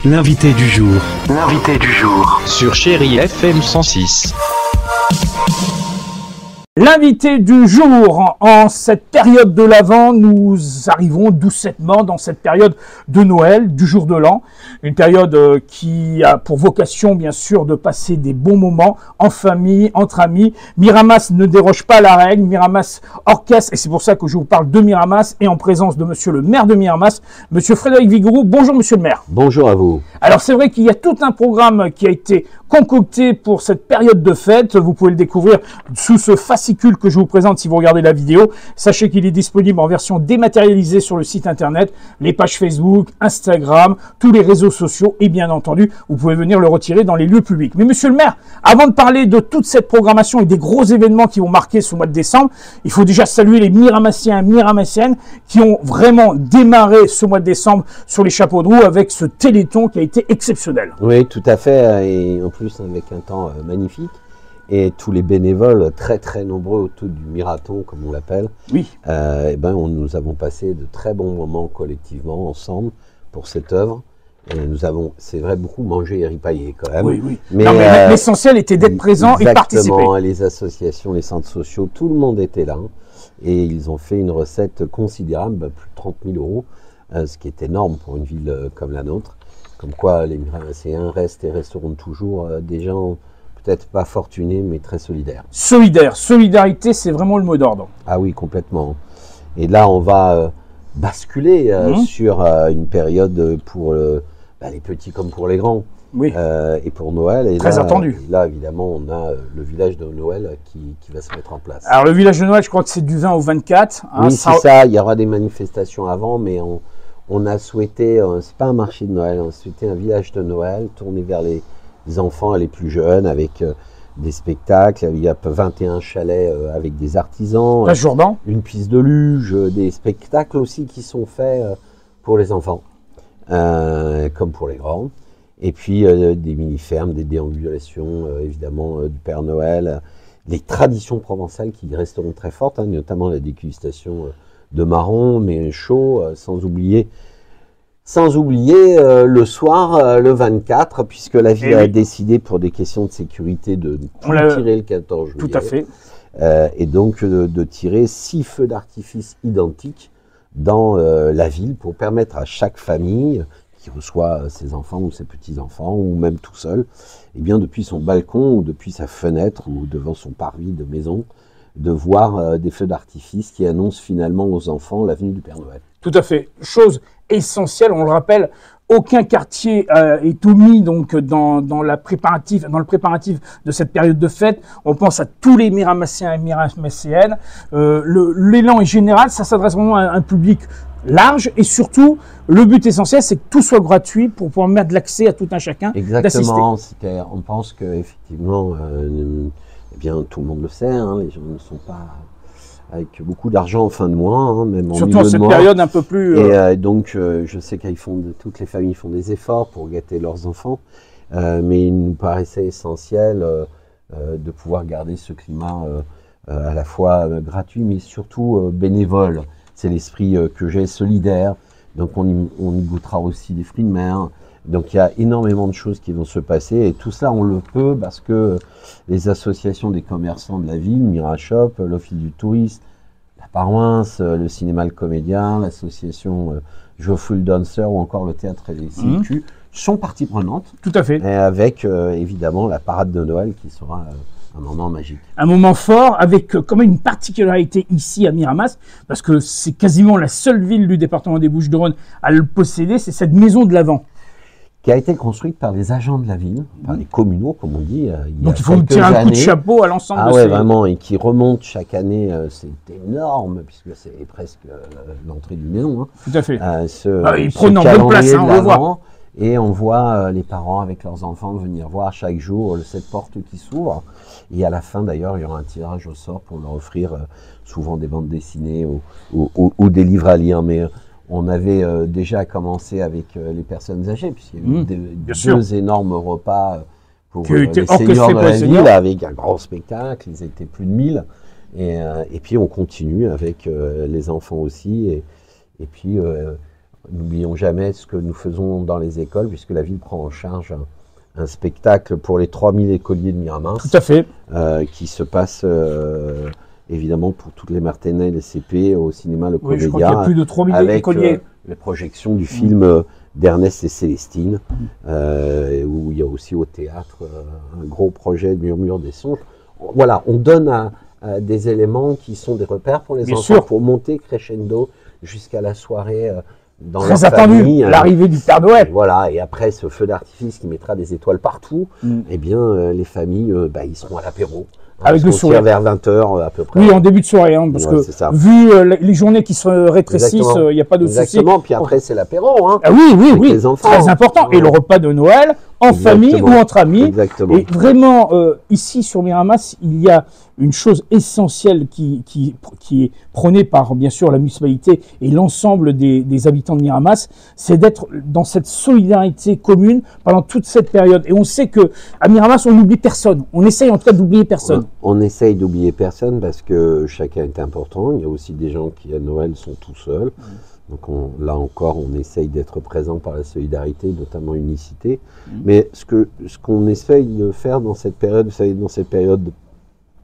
L'invité du jour. L'invité du jour. Sur Chérie FM 106. L'invité du jour, en cette période de l'Avent, nous arrivons doucettement dans cette période de Noël, du jour de l'an. Une période qui a pour vocation, bien sûr, de passer des bons moments en famille, entre amis. Miramas ne déroge pas à la règle, Miramas orchestre, et c'est pour ça que je vous parle de Miramas, et en présence de monsieur le maire de Miramas, monsieur Frédéric Vigouroux. Bonjour monsieur le maire. Bonjour à vous. Alors c'est vrai qu'il y a tout un programme qui a été concocté pour cette période de fête. Vous pouvez le découvrir sous ce fascicule que je vous présente si vous regardez la vidéo. Sachez qu'il est disponible en version dématérialisée sur le site internet, les pages Facebook, Instagram, tous les réseaux sociaux et bien entendu, vous pouvez venir le retirer dans les lieux publics. Mais monsieur le maire, avant de parler de toute cette programmation et des gros événements qui vont marquer ce mois de décembre, il faut déjà saluer les Miramassiens et Miramassiennes qui ont vraiment démarré ce mois de décembre sur les chapeaux de roue avec ce téléthon qui a été exceptionnel. Oui, tout à fait, et en plus avec un temps magnifique. Et tous les bénévoles, très très nombreux autour du Mirathon, comme on l'appelle, oui. Nous avons passé de très bons moments collectivement, ensemble, pour cette œuvre. Et nous avons, c'est vrai, beaucoup mangé et ripaillé quand même. Oui, oui. Mais l'essentiel était d'être présent et participer. Exactement, les associations, les centres sociaux, tout le monde était là. Et ils ont fait une recette considérable, plus de 30 000 euros, ce qui est énorme pour une ville comme la nôtre. Comme quoi, les Miramassiens restent et resteront toujours des gens peut-être pas fortunés, mais très solidaires. Solidarité, c'est vraiment le mot d'ordre. Ah oui, complètement. Et là, on va basculer sur une période pour les petits comme pour les grands. Oui. Et pour Noël. Et très attendu. Là, évidemment, on a le village de Noël qui va se mettre en place. Alors, le village de Noël, je crois que c'est du 20 au 24. Hein, oui, c'est ça. Il y aura des manifestations avant, mais on a souhaité, c'est pas un marché de Noël, on a souhaité un village de Noël tourné vers les enfants et les plus jeunes avec des spectacles. Il y a 21 chalets avec des artisans, une piste de luge, des spectacles aussi qui sont faits pour les enfants, comme pour les grands. Et puis des mini-fermes, des déambulations, évidemment, du Père Noël. Les traditions provençales qui resteront très fortes, notamment la dégustation de marron, mais chaud, sans oublier le soir, le 24, puisque la ville a décidé pour des questions de sécurité de tirer le 14 juillet. Tout à fait. Et donc de tirer 6 feux d'artifice identiques dans la ville pour permettre à chaque famille qui reçoit ses enfants ou ses petits-enfants, ou même tout seul, eh bien depuis son balcon ou depuis sa fenêtre ou devant son parvis de maison, de voir des feux d'artifice qui annoncent finalement aux enfants la venue du Père Noël. Tout à fait. Chose essentielle, on le rappelle, aucun quartier est omis donc dans le préparatif de cette période de fête. On pense à tous les Miramassiens et Miramassiennes. L'élan est général, ça s'adresse vraiment à un public large et surtout, le but essentiel, c'est que tout soit gratuit pour pouvoir mettre de l'accès à tout un chacun. Exactement. On pense qu'effectivement, tout le monde le sait, les gens ne sont pas avec beaucoup d'argent en fin de mois, même surtout en cette période un peu plus... Et donc, je sais que toutes les familles font des efforts pour gâter leurs enfants, mais il nous paraissait essentiel de pouvoir garder ce climat à la fois gratuit, mais surtout bénévole. C'est l'esprit que j'ai, solidaire. Donc, on y goûtera aussi des fruits de mer. Donc, il y a énormément de choses qui vont se passer. Et tout cela, on le peut parce que les associations des commerçants de la ville, Mirashop, l'Office du tourisme, la Paroisse, le cinéma Le Comédien, l'association Joyful Dancer ou encore le théâtre et les CQ sont partie prenante. Tout à fait. Et avec, évidemment, la parade de Noël qui sera... un moment magique. Un moment fort avec quand même une particularité ici à Miramas, parce que c'est quasiment la seule ville du département des Bouches-du-Rhône à le posséder, c'est cette maison de l'Avent. Qui a été construite par les agents de la ville, par les communaux, comme on dit. Donc il faut tirer un coup de chapeau à l'ensemble de ces... vraiment, et qui remonte chaque année, c'est énorme, puisque c'est presque l'entrée d'une maison. Tout à fait. Ils prennent en bonne place, on le voit. Et on voit les parents avec leurs enfants venir voir chaque jour cette porte qui s'ouvre. Et à la fin, d'ailleurs, il y aura un tirage au sort pour leur offrir souvent des bandes dessinées ou des livres à lire. Mais on avait déjà commencé avec les personnes âgées, puisqu'il y a eu deux énormes repas pour les seniors de la ville, avec un grand spectacle. Ils étaient plus de 1000. Et puis, on continue avec les enfants aussi. Et puis... n'oublions jamais ce que nous faisons dans les écoles, puisque la ville prend en charge un spectacle pour les 3000 écoliers de Miramas. Tout à fait. Qui se passe évidemment pour toutes les Martinets, les CP, au cinéma Le Comédia. Oui, je crois qu'il y a plus de 3000 avec écoliers. Les projections du film d'Ernest et Célestine, où il y a aussi au théâtre un gros projet de Murmure des songes. Voilà, on donne à des éléments qui sont des repères pour les Bien enfants, sûr. pour monter crescendo jusqu'à la soirée dans Très leur attendu, famille, l'arrivée du Père Noël. Voilà, et après ce feu d'artifice qui mettra des étoiles partout, eh bien les familles, ils seront à l'apéro. Avec le sourire. Vers 20h à peu près. Oui, en début de soirée, hein, parce Ouais, c'est ça. que vu les journées qui se rétrécissent, il n'y a pas de souci. Exactement, puis après c'est l'apéro. Hein, Ah oui, oui, avec oui, les enfants. très important. Et le repas de Noël, en famille ou entre amis. Exactement. Et vraiment, ici sur Miramas, il y a une chose essentielle qui est prônée par, bien sûr, la municipalité et l'ensemble des habitants de Miramas, c'est d'être dans cette solidarité commune pendant toute cette période. Et on sait que à Miramas, on n'oublie personne. On essaye en tout cas d'oublier personne. On essaye d'oublier personne parce que chacun est important. Il y a aussi des gens qui, à Noël, sont tout seuls. Donc là encore, on essaye d'être présent par la solidarité, notamment unicité. Mais ce qu'on essaye de faire dans cette période, vous savez, dans cette période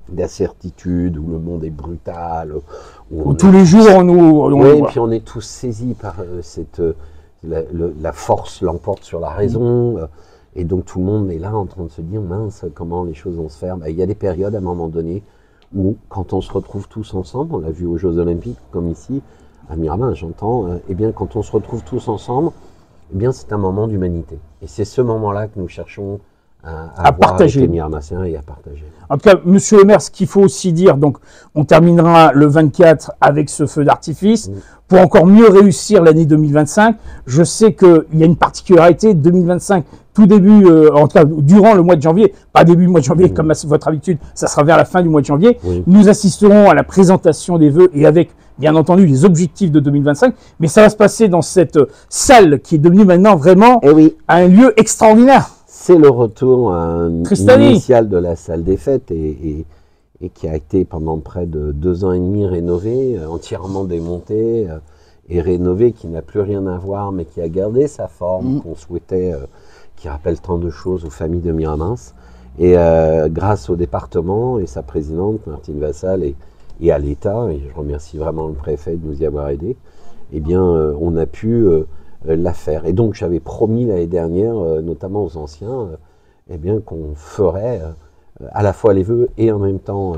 d'incertitude, où le monde est brutal, Où tous les jours, oui, et puis on est tous saisis par la force l'emporte sur la raison, et donc tout le monde est là en train de se dire, mince, comment les choses vont se faire. Il y a des périodes, à un moment donné, où quand on se retrouve tous ensemble, on l'a vu aux Jeux Olympiques, comme ici, à Miramas, j'entends, eh bien, quand on se retrouve tous ensemble, eh bien, c'est un moment d'humanité. Et c'est ce moment-là que nous cherchons à partager avec les Miramassiens et à partager. En tout cas, monsieur le maire, ce qu'il faut aussi dire, donc, on terminera le 24 avec ce feu d'artifice. Pour encore mieux réussir l'année 2025, je sais qu'il y a une particularité, 2025, tout début, en tout cas, durant le mois de janvier, pas début du mois de janvier, comme à votre habitude, ça sera vers la fin du mois de janvier, nous assisterons à la présentation des vœux et avec, bien entendu, les objectifs de 2025, mais ça va se passer dans cette salle qui est devenue maintenant vraiment un lieu extraordinaire. C'est le retour initial de la salle des fêtes et qui a été pendant près de 2 ans et demi rénové, entièrement démonté et rénové, qui n'a plus rien à voir, mais qui a gardé sa forme qu'on souhaitait, qui rappelle tant de choses aux familles de Miramas. Et grâce au département et sa présidente, Martine Vassal, et à l'État, et je remercie vraiment le préfet de nous y avoir aidés, eh bien, on a pu la faire. Et donc, j'avais promis l'année dernière, notamment aux anciens, eh bien, qu'on ferait à la fois les vœux et en même temps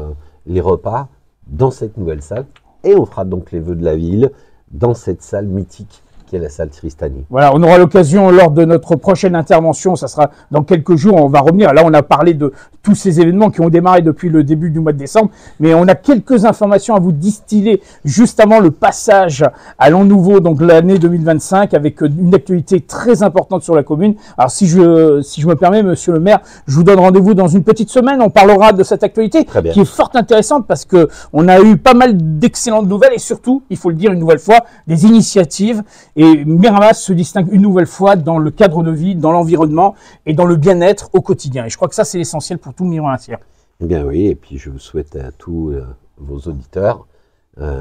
les repas dans cette nouvelle salle. Et on fera donc les vœux de la ville dans cette salle mythique qui est la salle Tristani. Voilà, on aura l'occasion lors de notre prochaine intervention, ça sera dans quelques jours, on va revenir. Là, on a parlé de tous ces événements qui ont démarré depuis le début du mois de décembre, mais on a quelques informations à vous distiller juste avant le passage à l'an nouveau, donc l'année 2025, avec une actualité très importante sur la commune. Alors, si je me permets, monsieur le maire, je vous donne rendez-vous dans une petite semaine, on parlera de cette actualité qui est fort intéressante parce que on a eu pas mal d'excellentes nouvelles et surtout, il faut le dire une nouvelle fois, des initiatives. Et Miramas se distingue une nouvelle fois dans le cadre de vie, dans l'environnement et dans le bien-être au quotidien. Et je crois que ça, c'est l'essentiel pour tout Miramassien. Eh bien oui, et puis je vous souhaite à tous vos auditeurs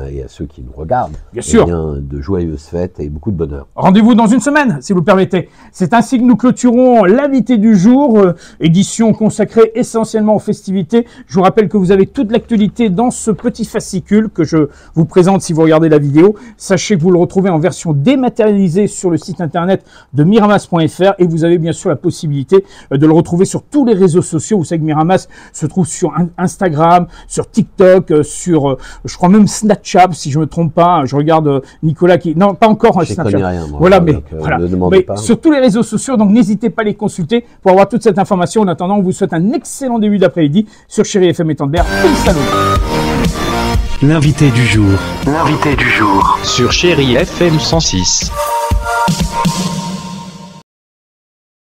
et à ceux qui nous regardent, bien sûr, de joyeuses fêtes et beaucoup de bonheur. Rendez-vous dans une semaine, si vous le permettez. C'est ainsi que nous clôturons l'invité du jour, édition consacrée essentiellement aux festivités. Je vous rappelle que vous avez toute l'actualité dans ce petit fascicule que je vous présente si vous regardez la vidéo. Sachez que vous le retrouvez en version dématérialisée sur le site internet de miramas.fr et vous avez bien sûr la possibilité de le retrouver sur tous les réseaux sociaux. Vous savez que Miramas se trouve sur Instagram, sur TikTok, sur, je crois même Snapchat, si je me trompe pas. Je regarde Nicolas qui... Non, pas encore Snapchat. Je connais rien, moi. Voilà, donc, voilà. Ne demandez pas. Sur tous les réseaux sociaux, donc n'hésitez pas à les consulter pour avoir toute cette information. En attendant, on vous souhaite un excellent début d'après-midi sur Chérie FM et Tandberg. Peace à nous. L'invité du jour. L'invité du jour. Sur Chérie FM 106.